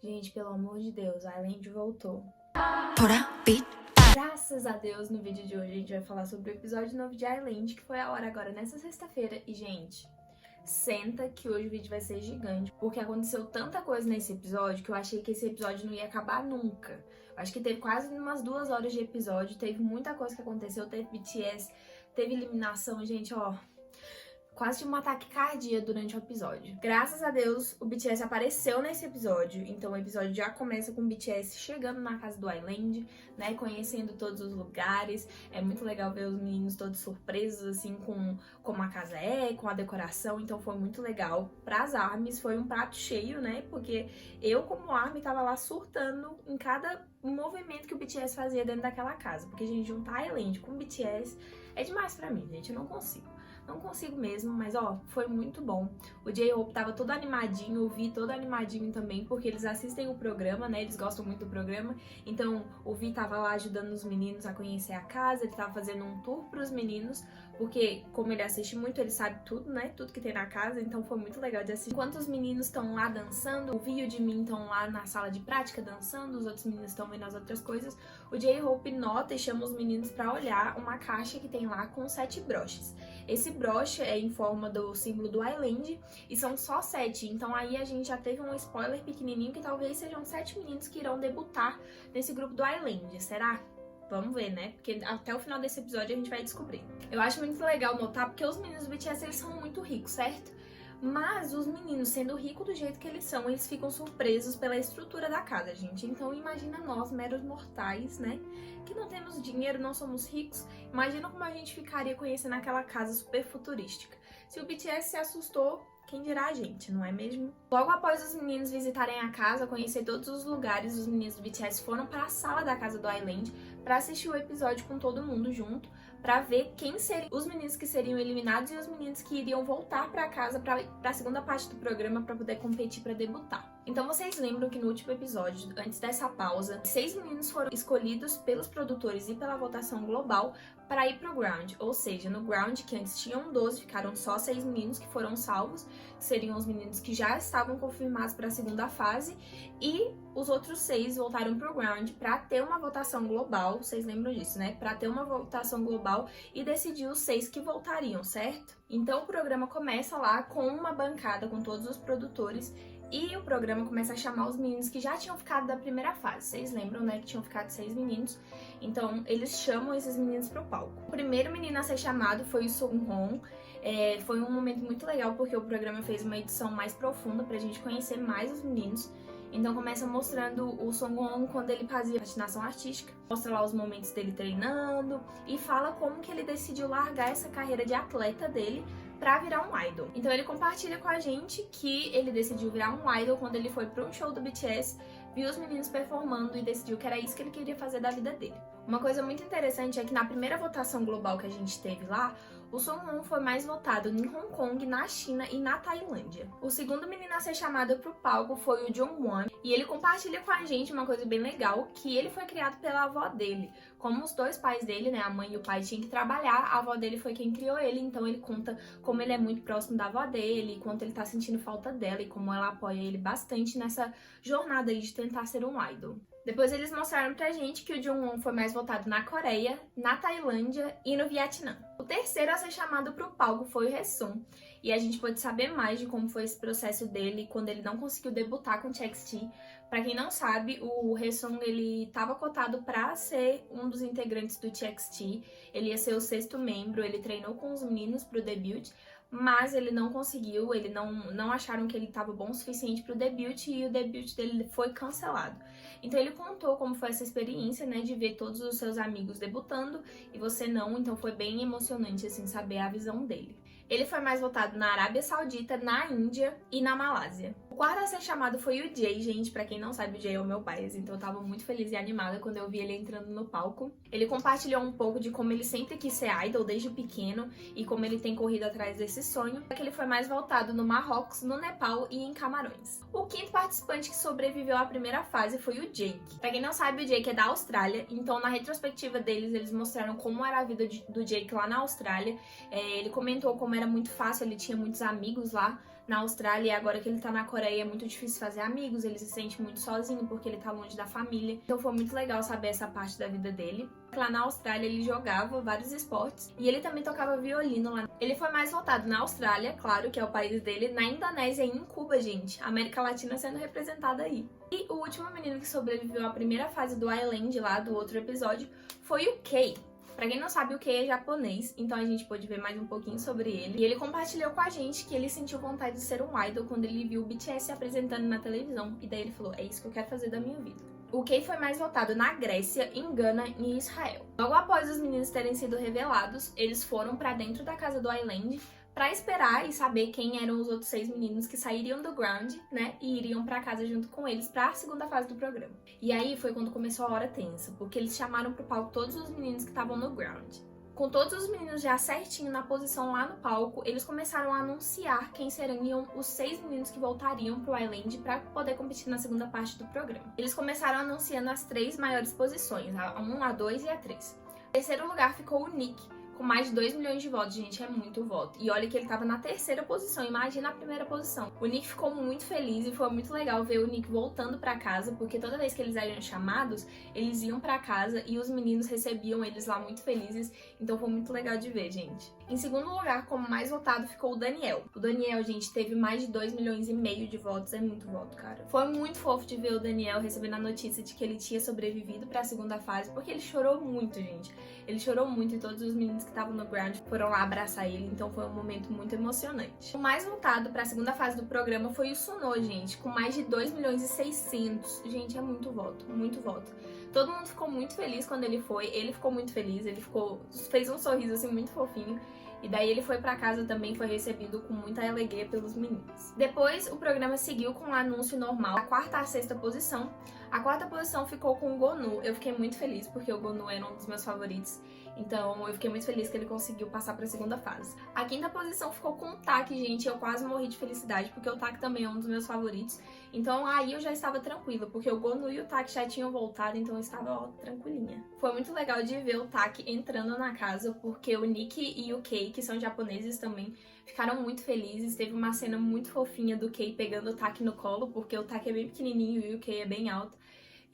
Gente, pelo amor de Deus, a Island voltou. Graças a Deus, no vídeo de hoje a gente vai falar sobre o episódio novo de Island, que foi a hora agora nessa sexta-feira. E, gente, senta que hoje o vídeo vai ser gigante, porque aconteceu tanta coisa nesse episódio que eu achei que esse episódio não ia acabar nunca. Eu acho que teve quase umas 2 horas de episódio, teve muita coisa que aconteceu, teve BTS, teve eliminação, gente, ó... Quase tive um ataque cardíaco durante o episódio. Graças a Deus, o BTS apareceu nesse episódio. Então o episódio já começa com o BTS chegando na casa do Island, né? Conhecendo todos os lugares. É muito legal ver os meninos todos surpresos, assim, com como a casa é, com a decoração. Então foi muito legal. Pras ARMYs foi um prato cheio, né? Porque eu, como ARMY, tava lá surtando em cada movimento que o BTS fazia dentro daquela casa. Porque, gente, juntar Island com o BTS é demais pra mim, gente. Eu não consigo. Não consigo mesmo, mas ó, foi muito bom. O J-Hope tava todo animadinho, o Vi todo animadinho também, porque eles assistem o programa, né? Eles gostam muito do programa. Então, o Vi tava lá ajudando os meninos a conhecer a casa, ele tava fazendo um tour pros meninos, porque como ele assiste muito, ele sabe tudo, né? Tudo que tem na casa, então foi muito legal de assistir. Enquanto os meninos estão lá dançando, o Vi e o Jimin estão lá na sala de prática dançando, os outros meninos estão vendo as outras coisas, o J-Hope nota e chama os meninos pra olhar uma caixa que tem lá com 7 broches. Esse broche é em forma do símbolo do Island e são só 7, então aí a gente já teve um spoiler pequenininho que talvez sejam 7 meninos que irão debutar nesse grupo do Island, será? Vamos ver, né? Porque até o final desse episódio a gente vai descobrir. Eu acho muito legal notar porque os meninos do BTS, eles são muito ricos, certo? Mas os meninos, sendo ricos do jeito que eles são, eles ficam surpresos pela estrutura da casa, gente. Então imagina nós, meros mortais, né? Que não temos dinheiro, não somos ricos. Imagina como a gente ficaria conhecendo aquela casa super futurística. Se o BTS se assustou, quem dirá a gente, não é mesmo? Logo após os meninos visitarem a casa, conhecer todos os lugares, os meninos do BTS foram para a sala da casa do Island para assistir o episódio com todo mundo junto, para ver quem seriam os meninos que seriam eliminados e os meninos que iriam voltar para casa para a segunda parte do programa para poder competir para debutar. Então vocês lembram que no último episódio, antes dessa pausa, 6 meninos foram escolhidos pelos produtores e pela votação global para ir pro ground, ou seja, no ground que antes tinham 12, ficaram só 6 meninos que foram salvos, que seriam os meninos que já estavam confirmados para a segunda fase, e os outros 6 voltaram pro ground para ter uma votação global, vocês lembram disso, né? Para ter uma votação global e decidir os 6 que voltariam, certo? Então o programa começa lá com uma bancada com todos os produtores e o programa começa a chamar os meninos que já tinham ficado da primeira fase. Vocês lembram, né, que tinham ficado 6 meninos? Então, eles chamam esses meninos pro palco. O primeiro menino a ser chamado foi o Sunghong. Foi um momento muito legal, porque o programa fez uma edição mais profunda pra gente conhecer mais os meninos. Então começa mostrando o Sunghong quando ele fazia patinação artística, mostra lá os momentos dele treinando e fala como que ele decidiu largar essa carreira de atleta dele pra virar um idol. Então ele compartilha com a gente que ele decidiu virar um idol quando ele foi para um show do BTS, viu os meninos performando e decidiu que era isso que ele queria fazer da vida dele. Uma coisa muito interessante é que na primeira votação global que a gente teve lá, o Sunghong foi mais votado em Hong Kong, na China e na Tailândia. O segundo menino a ser chamado pro palco foi o Jungwon, e ele compartilha com a gente uma coisa bem legal, que ele foi criado pela avó dele. Como os dois pais dele, né, a mãe e o pai, tinham que trabalhar, a avó dele foi quem criou ele, então ele conta como ele é muito próximo da avó dele, quanto ele tá sentindo falta dela e como ela apoia ele bastante nessa jornada aí de tentar ser um idol. Depois eles mostraram pra gente que o Jungwon foi mais votado na Coreia, na Tailândia e no Vietnã. O terceiro a ser chamado pro palco foi o Haesung, e a gente pôde saber mais de como foi esse processo dele quando ele não conseguiu debutar com o TXT. Pra quem não sabe, o Haesung, ele estava cotado pra ser um dos integrantes do TXT, ele ia ser o 6º membro, ele treinou com os meninos pro debut, mas ele não conseguiu, ele não acharam que ele estava bom o suficiente pro debut e o debut dele foi cancelado. Então ele contou como foi essa experiência, né, de ver todos os seus amigos debutando e você não, então foi bem emocionante, assim, saber a visão dele. Ele foi mais votado na Arábia Saudita, na Índia e na Malásia. O quarto a ser chamado foi o Jay, gente. Pra quem não sabe, o Jay é o meu pai, então eu tava muito feliz e animada quando eu vi ele entrando no palco. Ele compartilhou um pouco de como ele sempre quis ser idol desde pequeno e como ele tem corrido atrás desse sonho. Que ele foi mais voltado no Marrocos, no Nepal e em Camarões. O quinto participante que sobreviveu à primeira fase foi o Jake. Pra quem não sabe, o Jake é da Austrália, então na retrospectiva deles, eles mostraram como era a vida do Jake lá na Austrália. Ele comentou como era muito fácil, ele tinha muitos amigos lá na Austrália, e agora que ele tá na Coreia é muito difícil fazer amigos, ele se sente muito sozinho porque ele tá longe da família. Então foi muito legal saber essa parte da vida dele. Lá na Austrália ele jogava vários esportes e ele também tocava violino lá. Ele foi mais votado na Austrália, claro, que é o país dele, na Indonésia e em Cuba, gente. A América Latina sendo representada aí. E o último menino que sobreviveu à primeira fase do Island lá, do outro episódio, foi o Kei. Pra quem não sabe, o Kei é japonês, então a gente pôde ver mais um pouquinho sobre ele. E ele compartilhou com a gente que ele sentiu vontade de ser um idol quando ele viu o BTS se apresentando na televisão. E daí ele falou, é isso que eu quero fazer da minha vida. O Kei foi mais votado na Grécia, em Gana e em Israel. Logo após os meninos terem sido revelados, eles foram pra dentro da casa do Island pra esperar e saber quem eram os outros 6 meninos que sairiam do ground, né, e iriam pra casa junto com eles pra segunda fase do programa. E aí foi quando começou a hora tensa, porque eles chamaram pro palco todos os meninos que estavam no ground. Com todos os meninos já certinho na posição lá no palco, eles começaram a anunciar quem seriam os 6 meninos que voltariam pro Island pra poder competir na segunda parte do programa. Eles começaram anunciando as 3 maiores posições, a 1, a 2 e a 3. Em terceiro lugar ficou o Nick, com mais de 2 milhões de votos, gente, é muito voto. E olha que ele tava na terceira posição, imagina a primeira posição. O Nick ficou muito feliz e foi muito legal ver o Nick voltando pra casa, porque toda vez que eles eram chamados, eles iam pra casa e os meninos recebiam eles lá muito felizes, então foi muito legal de ver, gente. Em segundo lugar, como mais votado, ficou o Daniel. O Daniel, gente, teve mais de 2 milhões e meio de votos, é muito voto, cara. Foi muito fofo de ver o Daniel recebendo a notícia de que ele tinha sobrevivido pra segunda fase, porque ele chorou muito, gente. Ele chorou muito e todos os meninos que estavam no ground foram lá abraçar ele, então foi um momento muito emocionante. O mais votado pra segunda fase do programa foi o Sunô, gente, com mais de 2 milhões e 600. Gente, é muito voto, muito voto. Todo mundo ficou muito feliz quando ele ficou muito feliz, fez um sorriso assim muito fofinho. E daí ele foi pra casa também, foi recebido com muita alegria pelos meninos. Depois o programa seguiu com um anúncio normal, da 4ª à 6ª posição. A 4ª posição ficou com o Gonu. Eu fiquei muito feliz porque o Gonu era um dos meus favoritos. Então eu fiquei muito feliz que ele conseguiu passar pra segunda fase. A 5ª posição ficou com o Tak, gente. Eu quase morri de felicidade porque o Tak também é um dos meus favoritos. Então aí eu já estava tranquila, porque o Gonu e o Tak já tinham voltado, então eu estava ó, tranquilinha. Foi muito legal de ver o Tak entrando na casa, porque o Nick e o Kei, que são japoneses também, ficaram muito felizes. Teve uma cena muito fofinha do Kei pegando o Tak no colo, porque o Tak é bem pequenininho e o Kei é bem alto.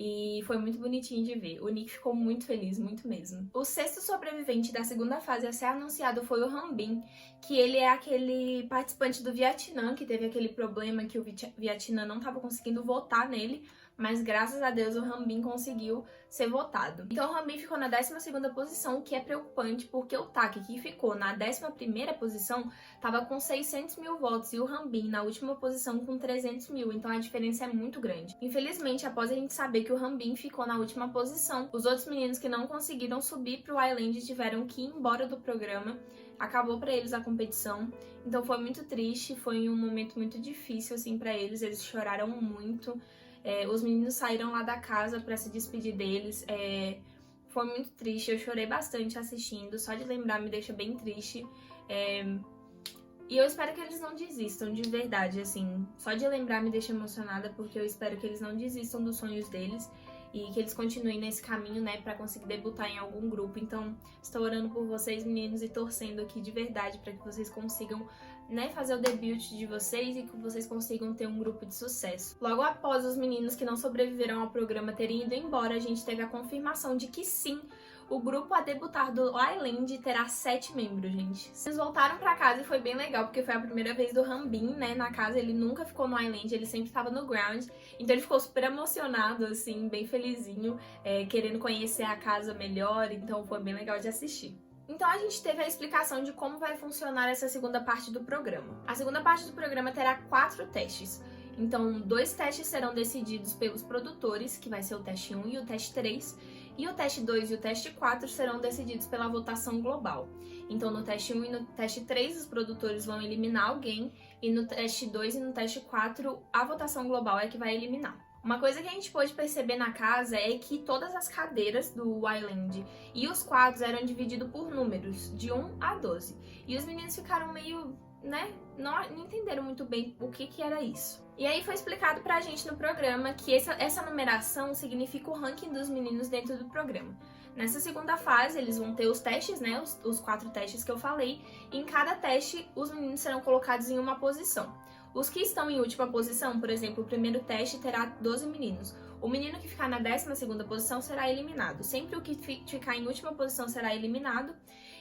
E foi muito bonitinho de ver. O Nick ficou muito feliz, muito mesmo. O 6º sobrevivente da segunda fase a ser anunciado foi o Hanbin, que ele é aquele participante do Vietnã, que teve aquele problema que o Vietnã não estava conseguindo votar nele, mas graças a Deus o Hanbin conseguiu ser votado. Então o Hanbin ficou na 12ª posição, o que é preocupante, porque o Tak, que ficou na 11ª posição, estava com 600 mil votos, e o Hanbin na última posição com 300 mil, então a diferença é muito grande. Infelizmente, após a gente saber que o Hanbin ficou na última posição, os outros meninos que não conseguiram subir pro Island tiveram que ir embora do programa. Acabou pra eles a competição, então foi muito triste, foi um momento muito difícil assim pra eles choraram muito. Os meninos saíram lá da casa pra se despedir deles. Foi muito triste, eu chorei bastante assistindo, só de lembrar me deixa bem triste. E eu espero que eles não desistam, de verdade, assim. Só de lembrar me deixa emocionada, porque eu espero que eles não desistam dos sonhos deles e que eles continuem nesse caminho, né, pra conseguir debutar em algum grupo. Então, estou orando por vocês, meninos, e torcendo aqui de verdade pra que vocês consigam, né, fazer o debut de vocês e que vocês consigam ter um grupo de sucesso. Logo após os meninos que não sobreviveram ao programa terem ido embora, a gente teve a confirmação de que sim, o grupo a debutar do Island terá 7 membros, gente. Eles voltaram pra casa e foi bem legal, porque foi a primeira vez do Hanbin, né, na casa. Ele nunca ficou no Island, ele sempre estava no ground. Então ele ficou super emocionado, assim, bem felizinho, querendo conhecer a casa melhor. Então foi bem legal de assistir. Então a gente teve a explicação de como vai funcionar essa segunda parte do programa. A segunda parte do programa terá 4 testes. Então 2 testes serão decididos pelos produtores, que vai ser o teste 1 e o teste 3. E o teste 2 e o teste 4 serão decididos pela votação global. Então no teste 1 e no teste 3 os produtores vão eliminar alguém, e no teste 2 e no teste 4 a votação global é que vai eliminar. Uma coisa que a gente pôde perceber na casa é que todas as cadeiras do Island e os quadros eram divididos por números, de 1 a 12. E os meninos ficaram meio, né, não entenderam muito bem o que era isso. E aí foi explicado pra gente no programa que essa numeração significa o ranking dos meninos dentro do programa. Nessa segunda fase, eles vão ter os testes, né, os 4 testes que eu falei, e em cada teste os meninos serão colocados em uma posição. Os que estão em última posição, por exemplo, o primeiro teste terá 12 meninos. O menino que ficar na 12ª posição será eliminado. Sempre o que ficar em última posição será eliminado.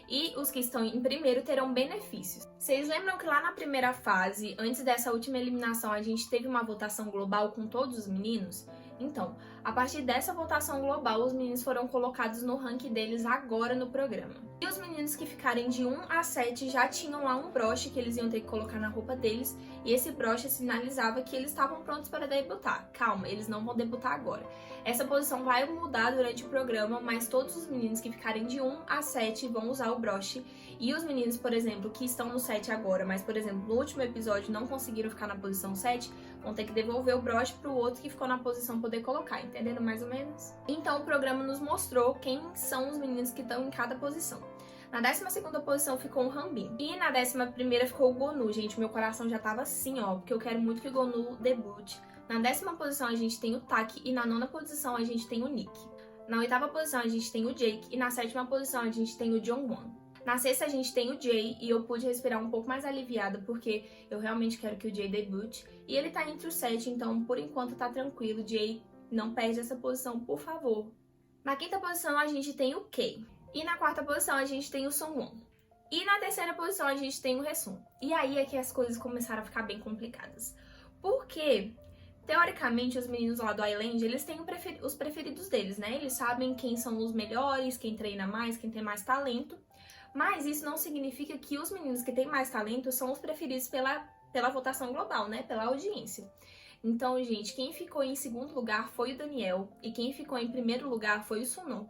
E os que estão em primeiro terão benefícios. Vocês lembram que lá na primeira fase, antes dessa última eliminação, a gente teve uma votação global com todos os meninos? Então, a partir dessa votação global, os meninos foram colocados no ranking deles agora no programa. E os meninos que ficarem de 1 a 7 já tinham lá um broche que eles iam ter que colocar na roupa deles, e esse broche sinalizava que eles estavam prontos para debutar. Calma, eles não vão debutar agora. Essa posição vai mudar durante o programa, mas todos os meninos que ficarem de 1 a 7 vão usar o broche. E os meninos, por exemplo, que estão no 7 agora, mas, por exemplo, no último episódio não conseguiram ficar na posição 7, vão ter que devolver o broche pro outro que ficou na posição poder colocar, entenderam mais ou menos? Então o programa nos mostrou quem são os meninos que estão em cada posição. Na 12ª posição ficou o Hanbin. E na 11ª ficou o Gonu. Gente, meu coração já tava assim, ó, porque eu quero muito que o Gonu debute. Na 10ª posição a gente tem o Tak e na 9ª posição a gente tem o Nick. Na 8ª posição a gente tem o Jake e na 7ª posição a gente tem o Jongwon. Na 6ª a gente tem o Jay e eu pude respirar um pouco mais aliviada porque eu realmente quero que o Jay debute. E ele tá entre os 7, então por enquanto tá tranquilo. Jay, não perde essa posição, por favor. Na 5ª posição a gente tem o Kei. E na 4ª posição a gente tem o Songwon. E na 3ª posição a gente tem o Haesung. E aí é que as coisas começaram a ficar bem complicadas. Porque, teoricamente, os meninos lá do Island, eles têm os preferidos deles, né? Eles sabem quem são os melhores, quem treina mais, quem tem mais talento. Mas isso não significa que os meninos que têm mais talento são os preferidos pela votação global, né? Pela audiência. Então, gente, quem ficou em segundo lugar foi o Daniel e quem ficou em primeiro lugar foi o Sunho.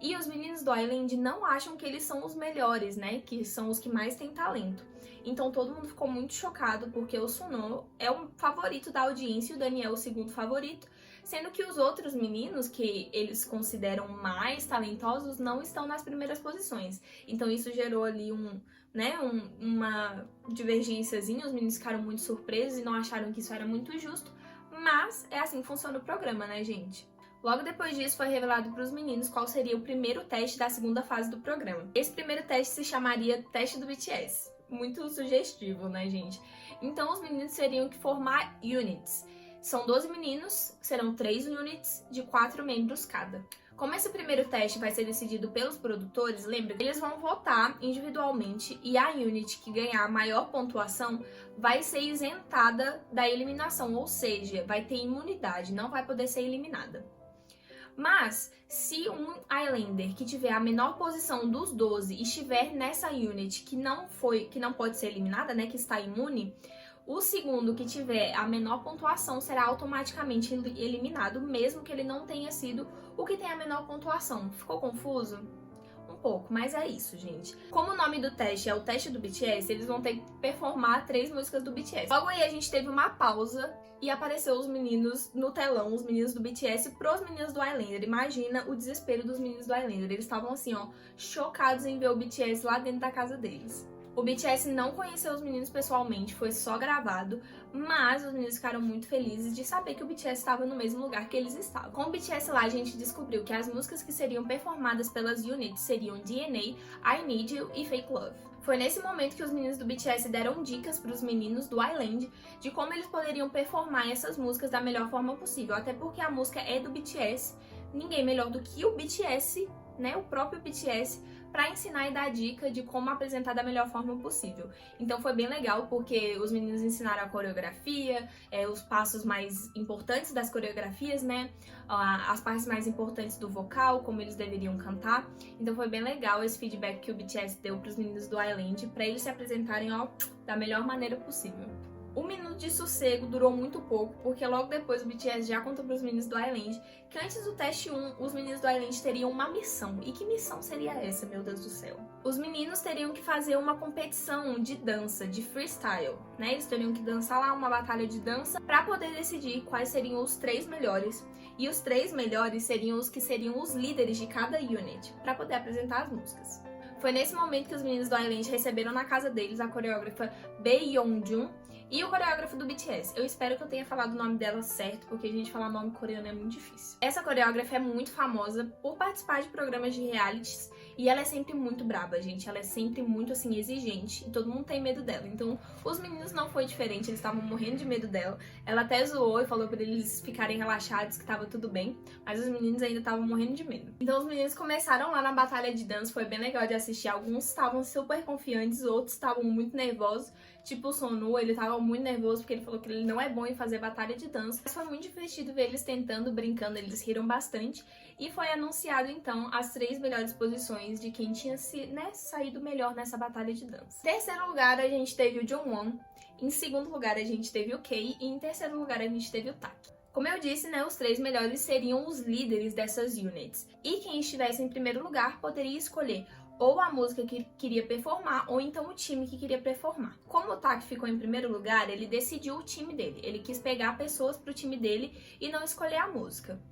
E os meninos do Island não acham que eles são os melhores, né? Que são os que mais têm talento. Então todo mundo ficou muito chocado porque o Sunho é o favorito da audiência e o Daniel o segundo favorito, sendo que os outros meninos que eles consideram mais talentosos não estão nas primeiras posições. Então isso gerou ali uma divergênciazinha, os meninos ficaram muito surpresos e não acharam que isso era muito justo, mas é assim que funciona o programa, né, gente? Logo depois disso, foi revelado para os meninos qual seria o primeiro teste da segunda fase do programa. Esse primeiro teste se chamaria Teste do BTS. Muito sugestivo, né, gente? Então, os meninos teriam que formar units. São 12 meninos, serão 3 units de 4 membros cada. Como esse primeiro teste vai ser decidido pelos produtores, lembra? Eles vão votar individualmente e a unit que ganhar a maior pontuação vai ser isentada da eliminação, ou seja, vai ter imunidade, não vai poder ser eliminada. Mas, se um Islander que tiver a menor posição dos 12 estiver nessa unit que não pode ser eliminada, né, que está imune, o segundo que tiver a menor pontuação será automaticamente eliminado, mesmo que ele não tenha sido o que tem a menor pontuação. Ficou confuso? Um pouco, mas é isso, gente. Como o nome do teste é o teste do BTS, eles vão ter que performar 3 músicas do BTS. Logo aí a gente teve uma pausa e apareceu os meninos no telão, os meninos do BTS pros meninos do Islander. Imagina o desespero dos meninos do Islander. Eles estavam assim, ó, chocados em ver o BTS lá dentro da casa deles. O BTS não conheceu os meninos pessoalmente, foi só gravado, mas os meninos ficaram muito felizes de saber que o BTS estava no mesmo lugar que eles estavam. Com o BTS lá, a gente descobriu que as músicas que seriam performadas pelas units seriam DNA, I Need You e Fake Love. Foi nesse momento que os meninos do BTS deram dicas para os meninos do Island de como eles poderiam performar essas músicas da melhor forma possível, até porque a música é do BTS, ninguém melhor do que o BTS, né, o próprio BTS, para ensinar e dar dica de como apresentar da melhor forma possível. Então foi bem legal porque os meninos ensinaram a coreografia, os passos mais importantes das coreografias, né? As partes mais importantes do vocal, como eles deveriam cantar. Então foi bem legal esse feedback que o BTS deu para os meninos do Island para eles se apresentarem, ó, da melhor maneira possível. Um minuto de sossego durou muito pouco, porque logo depois o BTS já contou para os meninos do Island que antes do teste 1, os meninos do Island teriam uma missão. E que missão seria essa, meu Deus do céu? Os meninos teriam que fazer uma competição de dança, de freestyle, né? Eles teriam que dançar lá uma batalha de dança para poder decidir quais seriam os 3 melhores. E os 3 melhores seriam os que seriam os líderes de cada unit, para poder apresentar as músicas. Foi nesse momento que os meninos do Island receberam na casa deles a coreógrafa Bae Yeonjun E o coreógrafo do BTS, eu espero que eu tenha falado o nome dela certo, porque a gente falar nome coreano é muito difícil. Essa coreógrafa é muito famosa por participar de programas de realities, e ela é sempre muito braba, gente. Ela é sempre muito, assim, exigente, e todo mundo tem medo dela. Então, os meninos não foi diferente, eles estavam morrendo de medo dela. Ela até zoou e falou pra eles ficarem relaxados, que tava tudo bem, mas os meninos ainda estavam morrendo de medo. Então, os meninos começaram lá na batalha de dança, foi bem legal de assistir. Alguns estavam super confiantes, outros estavam muito nervosos. Tipo o Sonu, ele tava muito nervoso porque ele falou que ele não é bom em fazer batalha de dança. Mas foi muito divertido ver eles tentando, brincando, eles riram bastante. E foi anunciado, então, as 3 melhores posições de quem tinha saído melhor nessa batalha de dança. Em terceiro lugar, a gente teve o Jongwon. Em segundo lugar, a gente teve o Kei. E em terceiro lugar, a gente teve o Tak. Como eu disse, os 3 melhores seriam os líderes dessas units. E quem estivesse em primeiro lugar poderia escolher ou a música que queria performar, ou então o time que queria performar. Como o Tak ficou em primeiro lugar, ele decidiu o time dele. Ele quis pegar pessoas pro time dele e não escolher a música.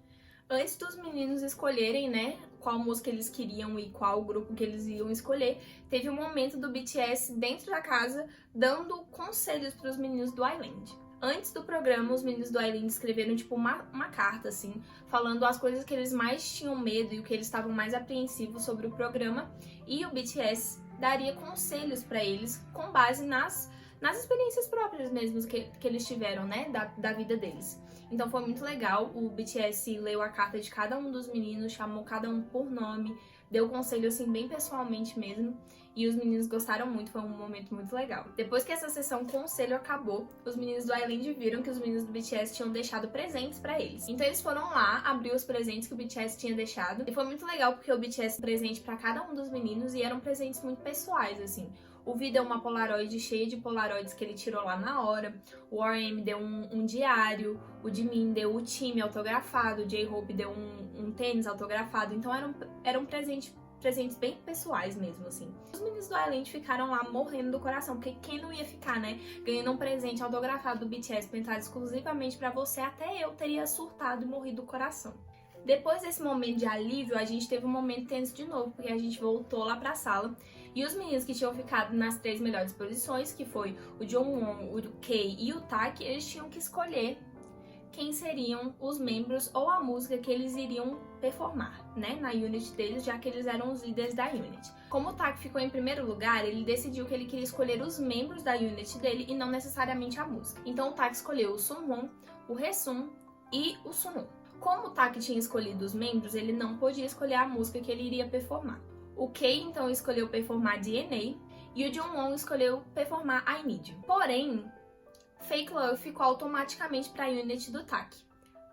Antes dos meninos escolherem, qual música eles queriam e qual grupo que eles iam escolher, teve um momento do BTS dentro da casa dando conselhos para os meninos do Island. Antes do programa, os meninos do Island escreveram uma carta, assim, falando as coisas que eles mais tinham medo e o que eles estavam mais apreensivos sobre o programa, e o BTS daria conselhos para eles com base nas experiências próprias mesmo que eles tiveram, da vida deles. Então foi muito legal, o BTS leu a carta de cada um dos meninos, chamou cada um por nome, deu conselho assim bem pessoalmente mesmo, e os meninos gostaram muito, foi um momento muito legal. Depois que essa sessão conselho acabou, os meninos do Island viram que os meninos do BTS tinham deixado presentes pra eles. Então eles foram lá abrir os presentes que o BTS tinha deixado, e foi muito legal porque o BTS deu presente pra cada um dos meninos e eram presentes muito pessoais, assim. O V deu uma Polaroid cheia de Polaroids que ele tirou lá na hora. O RM deu um diário. O Jimin deu o time autografado. O J-Hope deu um tênis autografado. Então eram presentes bem pessoais mesmo, assim. Os meninos do Island ficaram lá morrendo do coração, porque quem não ia ficar, ganhando um presente autografado do BTS pensado exclusivamente pra você, até eu teria surtado e morrido do coração. Depois desse momento de alívio, a gente teve um momento tenso de novo, porque a gente voltou lá pra sala e os meninos que tinham ficado nas 3 melhores posições, que foi o Jongwon, o Kei e o Tak, eles tinham que escolher quem seriam os membros ou a música que eles iriam performar, na unit deles, já que eles eram os líderes da unit. Como o Tak ficou em primeiro lugar, ele decidiu que ele queria escolher os membros da unit dele e não necessariamente a música. Então o Tak escolheu o Sunwon, o Haesung e o Sunu. Como o Tak tinha escolhido os membros, ele não podia escolher a música que ele iria performar. O Kei, então, escolheu performar DNA e o Jongwon escolheu performar I Need You. Porém, Fake Love ficou automaticamente para a unit do Tak.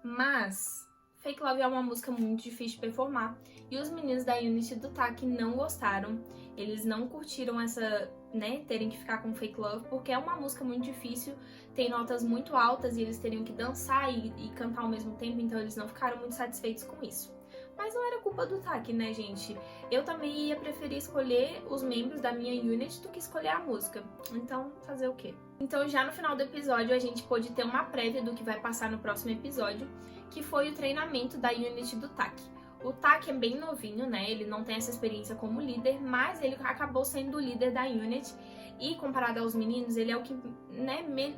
Mas Fake Love é uma música muito difícil de performar e os meninos da unit do Tak não gostaram. Eles não curtiram essa, terem que ficar com Fake Love, porque é uma música muito difícil, tem notas muito altas e eles teriam que dançar e cantar ao mesmo tempo, então eles não ficaram muito satisfeitos com isso. Mas não era culpa do Tak, gente? Eu também ia preferir escolher os membros da minha unit do que escolher a música. Então, fazer o quê? Então, já no final do episódio, a gente pôde ter uma prévia do que vai passar no próximo episódio, que foi o treinamento da unit do Tak. O Tak é bem novinho, ele não tem essa experiência como líder, mas ele acabou sendo o líder da unit e, comparado aos meninos, ele é o que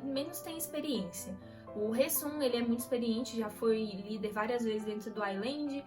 menos tem experiência. O Haesung, ele é muito experiente, já foi líder várias vezes dentro do Island,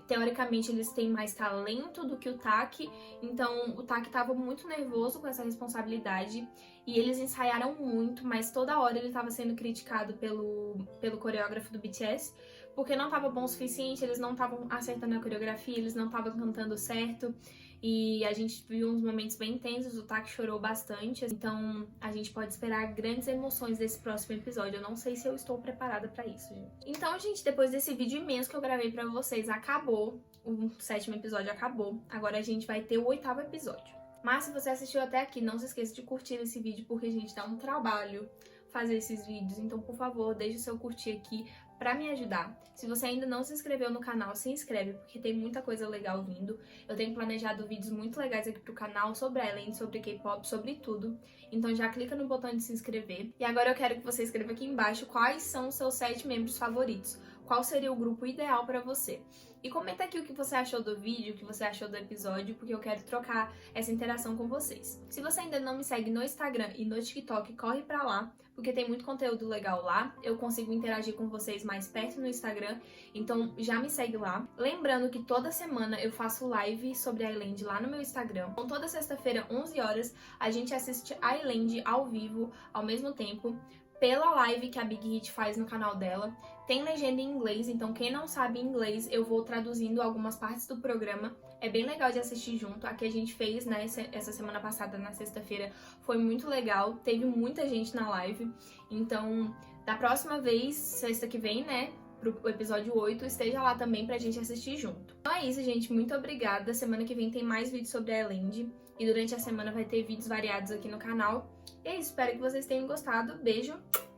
teoricamente eles têm mais talento do que o Tak, então o Tak estava muito nervoso com essa responsabilidade e eles ensaiaram muito, mas toda hora ele estava sendo criticado pelo coreógrafo do BTS, porque não estava bom o suficiente, eles não estavam acertando a coreografia, eles não estavam cantando certo. E a gente viu uns momentos bem intensos, o Tak chorou bastante, então a gente pode esperar grandes emoções desse próximo episódio. Eu não sei se eu estou preparada pra isso, gente. Então, gente, depois desse vídeo imenso que eu gravei pra vocês, acabou. O 7º episódio acabou. Agora a gente vai ter o 8º episódio. Mas se você assistiu até aqui, não se esqueça de curtir esse vídeo, porque, gente, dá um trabalho fazer esses vídeos. Então, por favor, deixe o seu curtir aqui pra me ajudar. Se você ainda não se inscreveu no canal, se inscreve, porque tem muita coisa legal vindo. Eu tenho planejado vídeos muito legais aqui pro canal sobre Island, sobre K-pop, sobre tudo. Então já clica no botão de se inscrever. E agora eu quero que você escreva aqui embaixo quais são os seus 7 membros favoritos. qual seria o grupo ideal pra você. E comenta aqui o que você achou do vídeo, o que você achou do episódio, porque eu quero trocar essa interação com vocês. Se você ainda não me segue no Instagram e no TikTok, corre pra lá, porque tem muito conteúdo legal lá. Eu consigo interagir com vocês mais perto no Instagram, então já me segue lá. Lembrando que toda semana eu faço live sobre a Island lá no meu Instagram. Então toda sexta-feira, 11 horas, a gente assiste a Island ao vivo, ao mesmo tempo, pela live que a Big Hit faz no canal dela. Tem legenda em inglês, então quem não sabe inglês, eu vou traduzindo algumas partes do programa. É bem legal de assistir junto. A que a gente fez, né, essa semana passada, na sexta-feira, foi muito legal. Teve muita gente na live. Então, da próxima vez, sexta que vem, né, pro episódio 8, esteja lá também pra gente assistir junto. Então é isso, gente. Muito obrigada. Semana que vem tem mais vídeos sobre a Island. E durante a semana vai ter vídeos variados aqui no canal. E é isso. Espero que vocês tenham gostado. Beijo.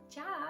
Tchau!